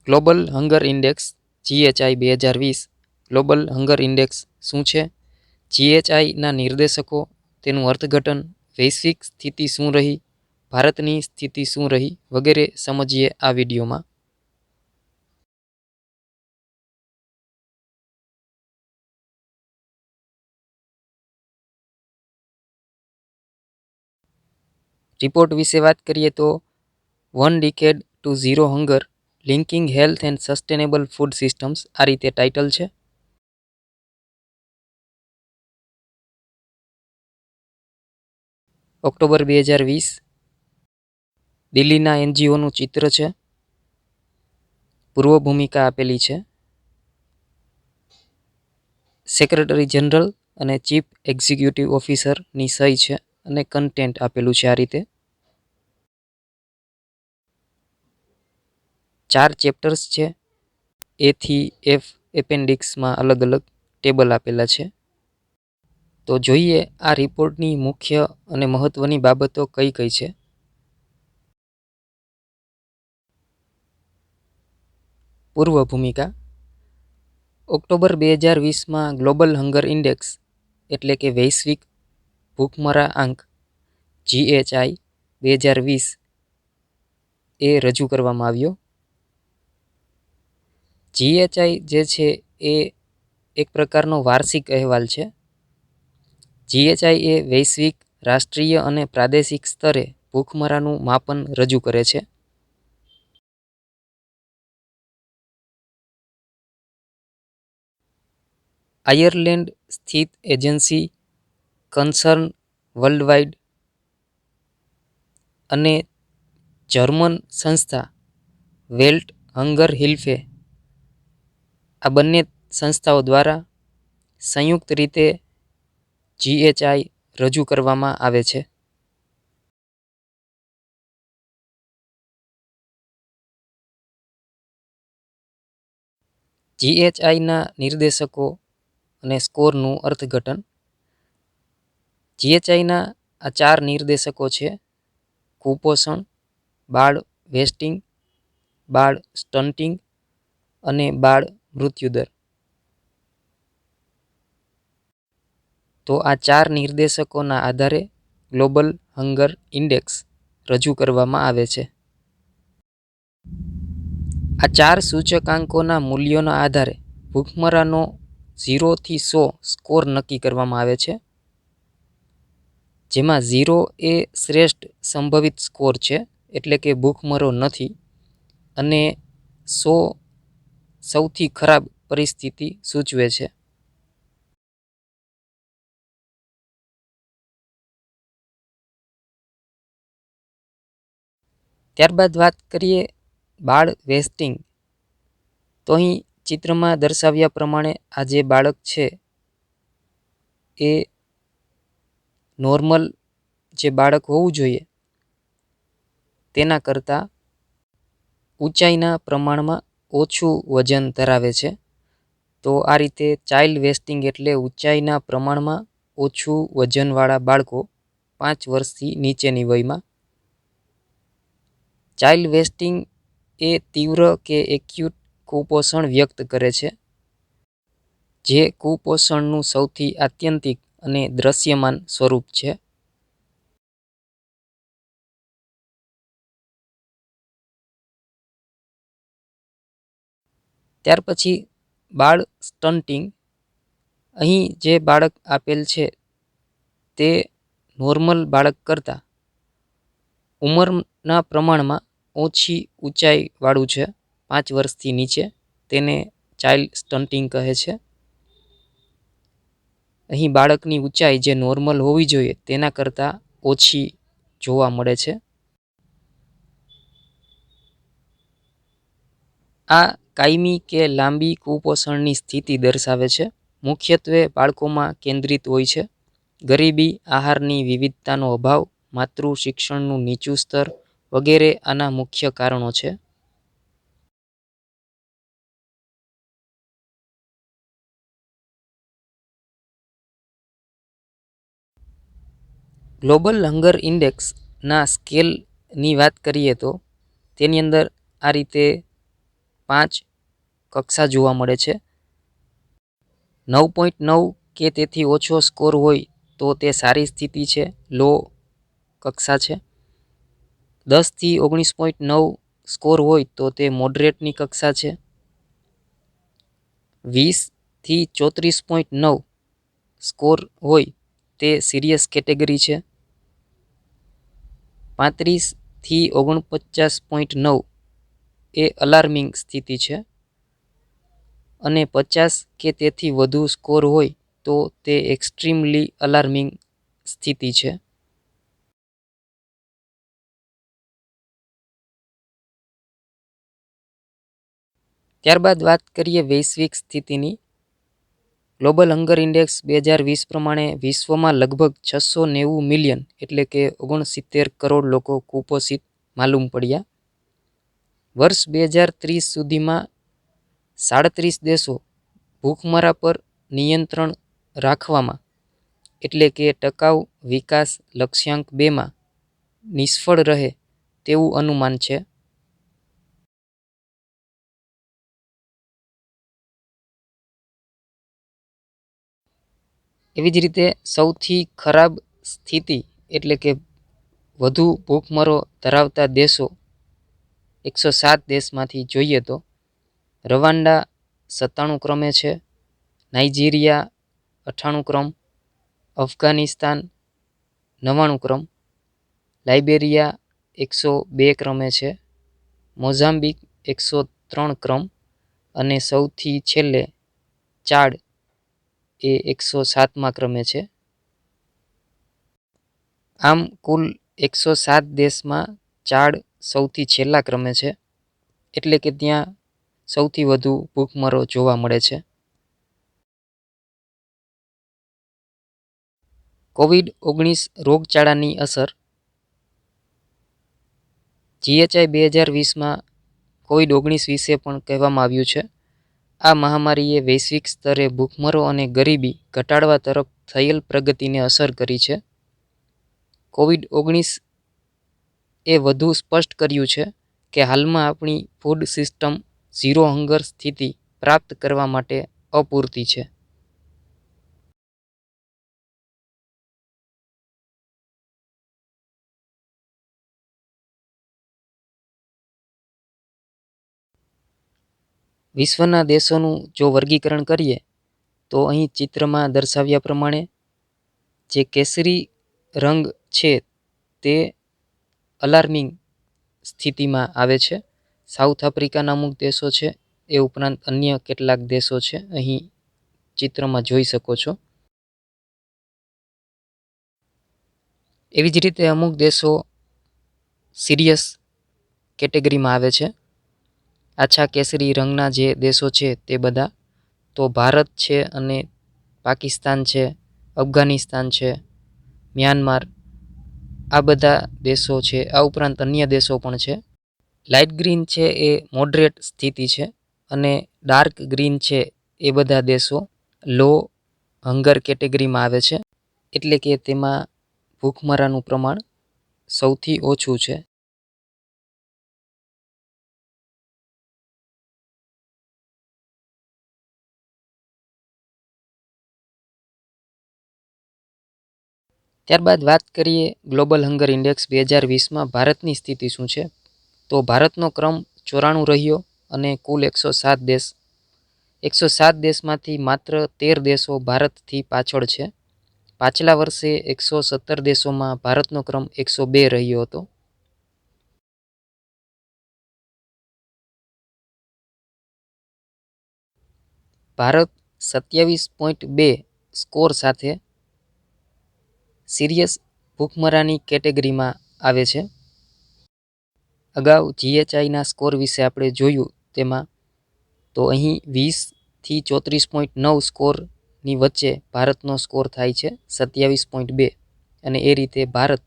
Global hunger index GHI 2020 global hunger index શું છે? GHIના નિર્દેશકો, તેનું અર્થઘટન, વૈશ્વિક સ્થિતિ શું રહી, ભારતની સ્થિતિ શું રહી વગેરે સમજીએ આ વિડીયોમાં. રિપોર્ટ વિશે વાત કરીએ તો one decade to zero hunger linking health and sustainable food systems આ રીતે ટાઇટલ છે. ઓક્ટોબર 2020 દિલ્હીના NGOનું ચિત્ર છે. પૂર્વ ભૂમિકા આપેલી છે. સેક્રેટરી જનરલ અને ચીફ એક્ઝિક્યુટિવ ઓફિસરની સહી છે અને કન્ટેન્ટ આપેલું છે આ રીતે. 4 ચેપ્ટર્સ છે. A થી F એપેન્ડિક્સમાં અલગ અલગ ટેબલ આપેલા છે. તો જોઈએ આ રિપોર્ટની મુખ્ય અને મહત્વની બાબતો કઈ કઈ છે. પૂર્વ ભૂમિકા. ઓક્ટોબર 2020માં ગ્લોબલ હંગર ઇન્ડેક્સ એટલે કે વૈશ્વિક ભૂખમરા આંક GHI 2020 એ રજૂ કરવામાં આવ્યો. GHI જે છે એ એક પ્રકારનો વાર્ષિક અહેવાલ છે. GHI એ વૈશ્વિક, રાષ્ટ્રીય અને પ્રાદેશિક સ્તરે ભૂખમરાનું માપન રજૂ કરે છે. આયર્લેન્ડ સ્થિત એજન્સી કન્સર્ન વર્લ્ડવાઇડ અને જર્મન સંસ્થા વેલ્ટ હંગર હિલ્ફે આ બંને સંસ્થાઓ દ્વારા સંયુક્ત રીતે GHI રજૂ કરવામાં આવે છે. GHIના નિર્દેશકો અને સ્કોરનું અર્થઘટન. GHIના આ 4 નિર્દેશકો છે: કુપોષણ, બાળ વેસ્ટિંગ, બાળ સ્ટન્ટિંગ અને બાળ મૃત્યુદર. તો આ 4 નિર્દેશકોના આધારે ગ્લોબલ હંગર ઇન્ડેક્સ રજૂ કરવામાં આવે છે. આ 4 સૂચકાંકોના મૂલ્યોના આધારે ભૂખમરાનો 0 થી 100 સ્કોર નક્કી કરવામાં આવે છે. જેમાં 0 એ શ્રેષ્ઠ સંભવિત સ્કોર છે, એટલે કે ભૂખમરો નથી, અને 100 સૌથી ખરાબ પરિસ્થિતિ સૂચવે છે. ત્યારબાદ વાત કરીએ બાળ વેસ્ટિંગ. તો અહીં ચિત્રમાં દર્શાવ્યા પ્રમાણે આ જે બાળક છે એ નોર્મલ જે બાળક હોવું જોઈએ તેના કરતાં ઊંચાઈના પ્રમાણમાં ઓછું વજન ધરાવે છે. તો આ રીતે ચાઇલ્ડ વેસ્ટિંગ એટલે ઊંચાઈના પ્રમાણમાં ઓછું વજનવાળા બાળકો 5 વર્ષથી નીચેની વયમાં. ચાઇલ્ડ વેસ્ટિંગ એ તીવ્ર કે એક્યુટ કુપોષણ વ્યક્ત કરે છે, જે કુપોષણનું સૌથી આત્યંતિક અને દ્રશ્યમાન સ્વરૂપ છે. ત્યાર પછી બાળ સ્ટન્ટિંગ. અહીં જે બાળક આપેલ છે તે નોર્મલ બાળક કરતાં ઉંમરના પ્રમાણમાં ઓછી ઊંચાઈવાળું છે, 5 વર્ષથી નીચે. તેને ચાઇલ્ડ સ્ટન્ટિંગ કહે છે. અહીં બાળકની ઊંચાઈ જે નોર્મલ હોવી જોઈએ તેના કરતાં ઓછી જોવા મળે છે. આ કાયમી કે લાંબી કુપોષણની સ્થિતિ દર્શાવે છે. મુખ્યત્વે બાળકોમાં કેન્દ્રિત હોય છે. ગરીબી, આહારની વિવિધતાનો અભાવ, માતૃ શિક્ષણનું નીચું સ્તર વગેરે આના મુખ્ય કારણો છે. ગ્લોબલ હંગર ઇન્ડેક્સના સ્કેલની વાત કરીએ તો તેની અંદર આ રીતે 5 કક્ષા જોવા મળે છે. 9.9 કે તેથી ઓછો સ્કોર હોય તો તે સારી સ્થિતિ છે, લો કક્ષા છે. 10 થી 19.9 સ્કોર હોય તો તે મોડરેટની કક્ષા છે. 20 થી 34.9 સ્કોર હોય તે સિરિયસ કેટેગરી છે. 35 થી 49.9 એ અલાર્મિંગ સ્થિતિ છે. અને 50 કે તેથી વધુ સ્કોર હોય તો તે એક્સ્ટ્રીમલી અલાર્મિંગ સ્થિતિ છે. ત્યારબાદ વાત કરીએ વૈશ્વિક સ્થિતિની. ગ્લોબલ હંગર ઇન્ડેક્સ 2020 પ્રમાણે વિશ્વમાં લગભગ 690 મિલિયન એટલે કે 69 કરોડ લોકો કુપોષિત માલુમ પડ્યા. વર્ષ 2030 સુધીમાં 37 દેશો ભૂખમરા પર નિયંત્રણ રાખવામાં એટલે કે ટકાઉ વિકાસ લક્ષ્યાંક 2માં નિષ્ફળ રહે તેવું અનુમાન છે. એવી જ રીતે સૌથી ખરાબ સ્થિતિ એટલે કે વધુ ભૂખમરો ધરાવતા દેશો 107 દેશમાંથી જોઈએ તો રવાંડા 97 ક્રમે છે, નાઇજીરિયા 98 ક્રમ, અફઘાનિસ્તાન 99 ક્રમ, લાઇબેરિયા 102 ક્રમે છે, મોઝામ્બિક 103 ક્રમ અને સૌથી છેલ્લે ચાડ એ 107મા ક્રમે છે. આમ કુલ 107 દેશમાં ચાડ સૌથી છેલ્લા ક્રમે છે, એટલે કે ત્યાં સૌથી વધુ ભૂખમરો જોવા મળે છે. કોવિડ-19 રોગચાળાની અસર. જીએચઆઈ 2020માં કોવિડ-19 વિશે પણ કહેવામાં આવ્યું છે. આ મહામારીએ વૈશ્વિક સ્તરે ભૂખમરો અને ગરીબી ઘટાડવા તરફ થયેલ પ્રગતિને અસર કરી છે. કોવિડ-19 એ વધુ સ્પષ્ટ કર્યું છે કે હાલમાં આપણી ફૂડ સિસ્ટમ ઝીરો હંગર સ્થિતિ પ્રાપ્ત કરવા માટે અપૂરતી છે. વિશ્વના દેશોનું જો વર્ગીકરણ કરીએ તો અહીં ચિત્રમાં દર્શાવ્યા પ્રમાણે જે કેસરી રંગ છે તે અલાર્મિંગ સ્થિતિમાં આવે છે. સાઉથ આફ્રિકાના અમુક દેશો છે, એ ઉપરાંત અન્ય કેટલાક દેશો છે, અહીં ચિત્રમાં જોઈ શકો છો. એવી જ રીતે અમુક દેશો સિરિયસ કેટેગરીમાં આવે છે. આછા કેસરી રંગના જે દેશો છે તે બધા તો ભારત છે અને પાકિસ્તાન છે, અફઘાનિસ્તાન છે, મ્યાનમાર, આ બધા દેશો છે. આ ઉપરાંત અન્ય દેશો પણ છે. લાઇટ ગ્રીન છે એ મોડરેટ સ્થિતિ છે અને ડાર્ક ગ્રીન છે એ બધા દેશો લો હંગર કેટેગરીમાં આવે છે, એટલે કે તેમાં ભૂખમરાનું પ્રમાણ સૌથી ઓછું છે. ત્યારબાદ વાત કરીએ ગ્લોબલ હંગર ઇન્ડેક્સ 2020માં ભારતની સ્થિતિ શું છે. તો ભારતનો ક્રમ 94 રહ્યો અને કુલ 107 દેશમાંથી માત્ર 13 દેશો ભારતથી પાછળ છે. પાછલા વર્ષે 117 દેશોમાં ભારતનો ક્રમ 102 રહ્યો હતો. ભારત 27.2 સ્કોર સાથે સિરિયસ ભૂખમરાની કેટેગરીમાં આવે છે. અગાઉ જીએચઆઈના સ્કોર વિશે આપણે જોયું તેમાં તો અહીં 20 થી 34.9 સ્કોરની વચ્ચે ભારતનો સ્કોર થાય છે 27.2 અને એ રીતે ભારત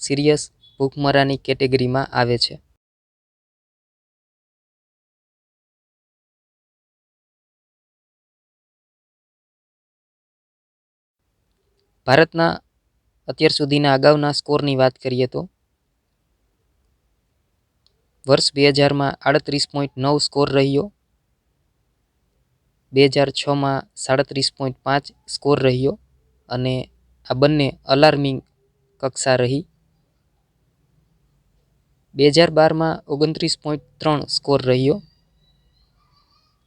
સિરિયસ ભૂખમરાની કેટેગરીમાં આવે છે. ભારતના અત્યાર સુધીના અગાઉના સ્કોરની વાત કરીએ તો વર્ષ 2000માં 38.9 સ્કોર રહ્યો, 2006માં 37.5 સ્કોર રહ્યો અને આ બંને અલાર્મિંગ કક્ષા રહી. 2012માં 29.3 સ્કોર રહ્યો.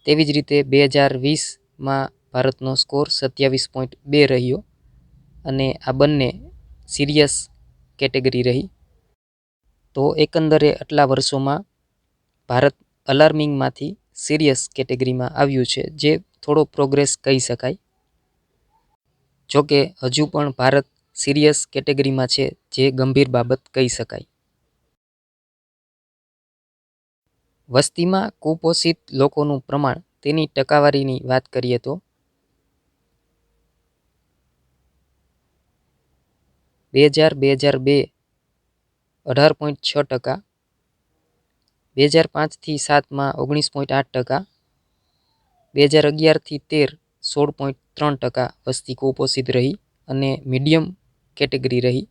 તેવી જ રીતે 2020માં ભારતનો સ્કોર 27.2 રહ્યો અને આ બંને સિરિયસ કેટેગરી રહી. તો એકંદરે આટલા વર્ષોમાં ભારત અલાર્મિંગમાંથી સિરિયસ કેટેગરીમાં આવ્યું છે, જે થોડો પ્રોગ્રેસ કહી શકાય. જોકે હજુ પણ ભારત સિરિયસ કેટેગરીમાં છે, જે ગંભીર બાબત કહી શકાય. વસ્તીમાં કુપોષિત લોકોનું પ્રમાણ, તેની ટકાવારીની વાત કરીએ તો 2000-2002 18.6%, 2005થી 7માં 19.8%, 2011થી 13 16.3% વસ્તી કુપોષિત રહી અને મીડિયમ કેટેગરી રહી.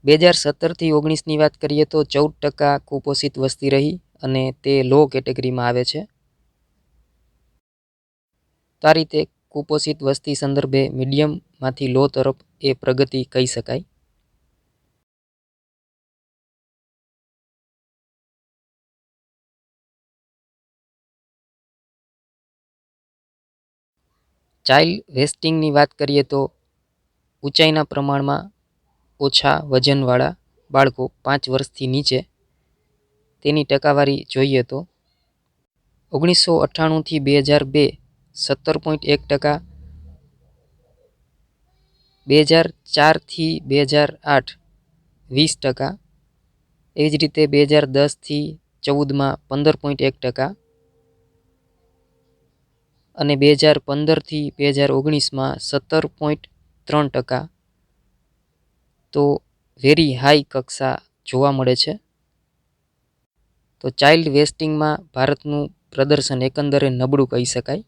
2017થી 19ની વાત કરીએ તો 14% કુપોષિત વસ્તી રહી અને તે લો કેટેગરીમાં આવે છે. તો આ રીતે કુપોષિત વસ્તી સંદર્ભે મીડિયમમાંથી લો તરફ એ પ્રગતિ કહી શકાય. ચાઇલ્ડ વેસ્ટિંગની વાત કરીએ તો ઊંચાઈના પ્રમાણમાં ઓછા વજનવાળા બાળકો 5 વર્ષથી નીચે, તેની ટકાવારી જોઈએ તો 1998થી 2002 17.1%, 2004થી 2008 20%, એવી જ રીતે 2010થી 14માં 15.1% અને 2015થી 2019માં 17.3%. તો વેરી હાઈ કક્ષા જોવા મળે છે. તો ચાઇલ્ડ વેસ્ટિંગમાં ભારતનું પ્રદર્શન એકંદરે નબળું કહી શકાય.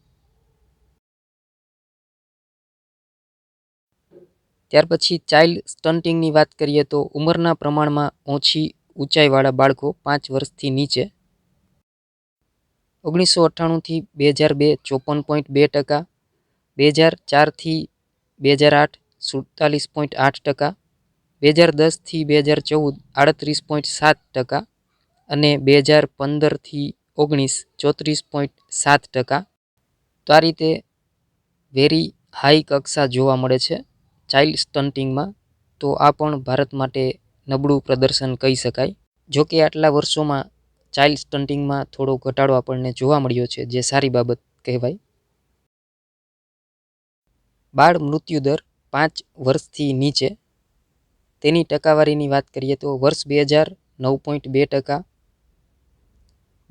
ત્યાર પછી ચાઇલ્ડ સ્ટન્ટિંગની વાત કરીએ તો ઉંમરના પ્રમાણમાં ઓછી ઊંચાઈવાળા બાળકો 5 વર્ષથી નીચે, 1998થી 2002 54.2%, 2004થી 2008 47.8%, 2010થી 2014 38.7% અને 2015થી 19 34.7%. તો આ રીતે વેરી હાઈ કક્ષા જોવા મળે છે ચાઇલ્ડ સ્ટન્ટિંગમાં. તો આ પણ ભારત માટે નબળું પ્રદર્શન કહી શકાય. જો કે આટલા વર્ષોમાં ચાઇલ્ડ સ્ટન્ટિંગમાં થોડો ઘટાડો આપણને જોવા મળ્યો છે, જે સારી બાબત કહેવાય. બાળ મૃત્યુદર 5 વર્ષથી નીચે, તેની ટકાવારીની વાત કરીએ તો વર્ષ 2000 9.2%,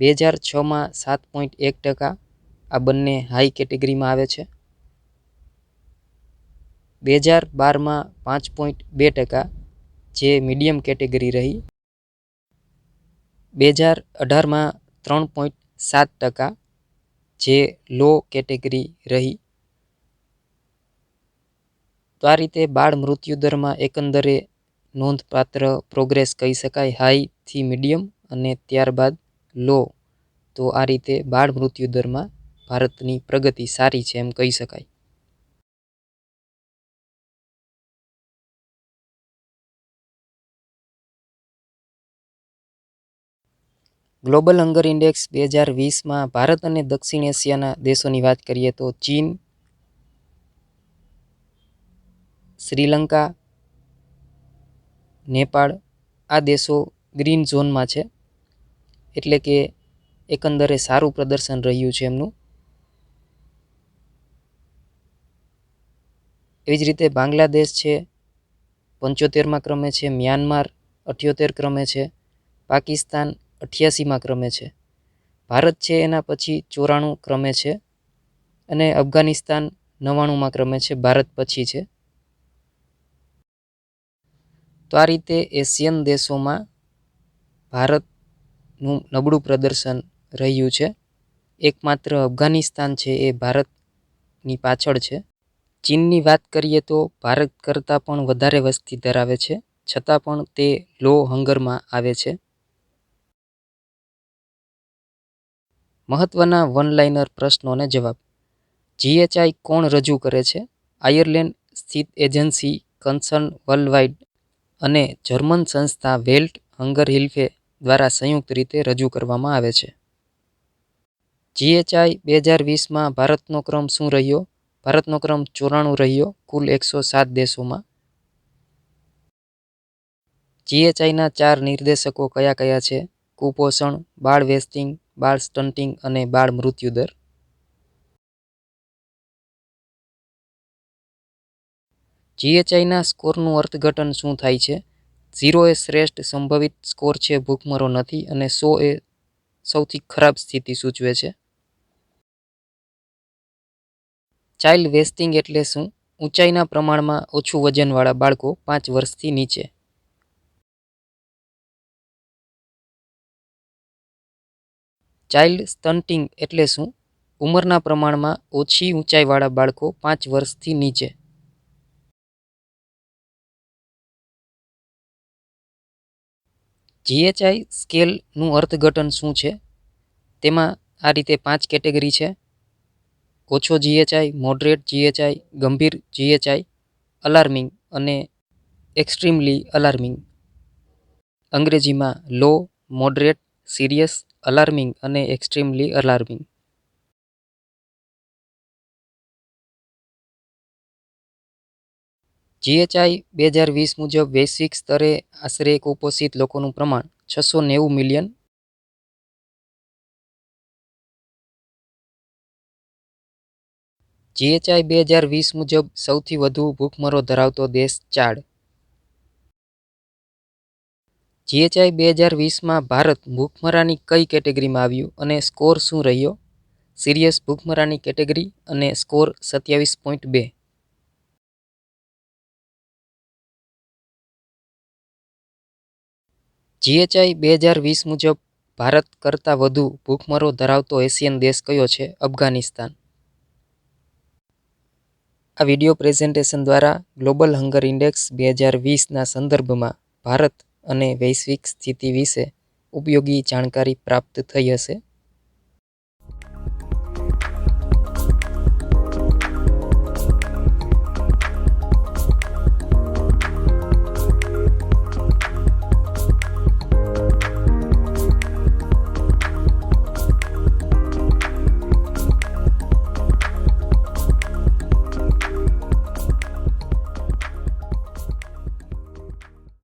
2006માં 7.1%, આ બંને હાઈ કેટેગરીમાં આવે છે. 2012માં 5.2%, જે મીડિયમ કેટેગરી રહી. 2018માં 3.7%, જે લો કેટેગરી રહી. તો આ રીતે બાળ મૃત્યુદરમાં એકંદરે નોંધપાત્ર પ્રોગ્રેસ કહી શકાય, હાઈથી મીડિયમ અને ત્યારબાદ લો. તો આ રીતે બાળ મૃત્યુદરમાં ભારતની પ્રગતિ સારી છે એમ કહી શકાય. ગ્લોબલ હંગર ઇન્ડેક્સ 2020માં ભારત અને દક્ષિણ એશિયાના દેશોની વાત કરીએ તો ચીન, શ્રીલંકા, નેપાળ, આ દેશો ગ્રીન ઝોનમાં છે, એટલે કે એકંદરે સારું પ્રદર્શન રહ્યું છે એમનું. એવી જ રીતે બાંગ્લાદેશ છે 75માં ક્રમે છે, મ્યાનમાર 78 ક્રમે છે, પાકિસ્તાન 88માં ક્રમે છે, ભારત છે એના પછી 94 ક્રમે છે અને અફઘાનિસ્તાન 99માં ક્રમે છે, ભારત પછી છે. તો આ રીતે એશિયન દેશોમાં ભારતનું નબળું પ્રદર્શન રહ્યું છે. એકમાત્ર અફઘાનિસ્તાન છે એ ભારતની પાછળ છે. ચીનની વાત કરીએ તો ભારત કરતાં પણ વધારે વસ્તી ધરાવે છે, છતાં પણ તે લો હંગરમાં આવે છે. મહત્વના વન-લાઇનર પ્રશ્નોને જવાબ. જીએચઆઈ કોણ રજૂ કરે છે? આયર્લેન્ડ સ્થિત એજન્સી કન્સર્ન વર્લ્ડવાઇડ અને જર્મન સંસ્થા વેલ્ટ હંગરહિલ્ફે દ્વારા સંયુક્ત રીતે રજૂ કરવામાં આવે છે. જીએચઆઈ 2020માં ભારતનો ક્રમ શું રહ્યો? ભારતનો ક્રમ 94 રહ્યો કુલ 107 દેશોમાં. જીએચઆઈના 4 નિર્દેશકો કયા કયા છે? કુપોષણ, બાળ વેસ્ટિંગ, બાળ સ્ટન્ટિંગ અને બાળ મૃત્યુદર. જીએચઆઈના સ્કોરનું અર્થઘટન શું થાય છે? 0 એ શ્રેષ્ઠ સંભવિત સ્કોર છે, ભૂખમરો નથી, અને 100 એ સૌથી ખરાબ સ્થિતિ સૂચવે છે. ચાઇલ્ડ વેસ્ટિંગ એટલે શું? ઊંચાઈના પ્રમાણમાં ઓછું વજનવાળા બાળકો 5 વર્ષથી નીચે. ચાઇલ્ડ સ્ટન્ટિંગ એટલે શું? ઉંમરના પ્રમાણમાં ઓછી ઊંચાઈવાળા બાળકો 5 વર્ષથી નીચે. જીએચઆઈ સ્કેલનું અર્થઘટન શું છે? તેમાં આ રીતે 5 કેટેગરી છે: ઓછો જીએચઆઈ, મોડરેટ જીએચઆઈ, ગંભીર જીએચઆઈ, અલાર્મિંગ અને એક્સ્ટ્રીમલી અલાર્મિંગ. અંગ્રેજીમાં લો, મોડરેટ, સિરિયસ, અલાર્મિંગ અને એક્સ્ટ્રીમલી અલાર્મિંગ. જીએચઆઈ 2020 મુજબ વૈશ્વિક સ્તરે આશરે કુપોષિત લોકોનું પ્રમાણ 690 મિલિયન. જીએચઆઈ 2020 મુજબ સૌથી વધુ ભૂખમરો ધરાવતો દેશ ચાડ. જીએચઆઈ 2020માં ભારત ભૂખમરાની કઈ કેટેગરીમાં આવ્યું અને સ્કોર શું રહ્યો? સિરિયસ ભૂખમરાની કેટેગરી અને સ્કોર 27.2. જીએચઆઈ 2020 મુજબ ભારત કરતાં વધુ ભૂખમરો ધરાવતો એશિયન દેશ કયો છે? અફઘાનિસ્તાન. આ વિડિયો પ્રેઝન્ટેશન દ્વારા ગ્લોબલ હંગર ઇન્ડેક્સ 2020ના સંદર્ભમાં ભારત અને વૈશ્વિક સ્થિતિ વિશે ઉપયોગી જાણકારી પ્રાપ્ત થઈ હશે.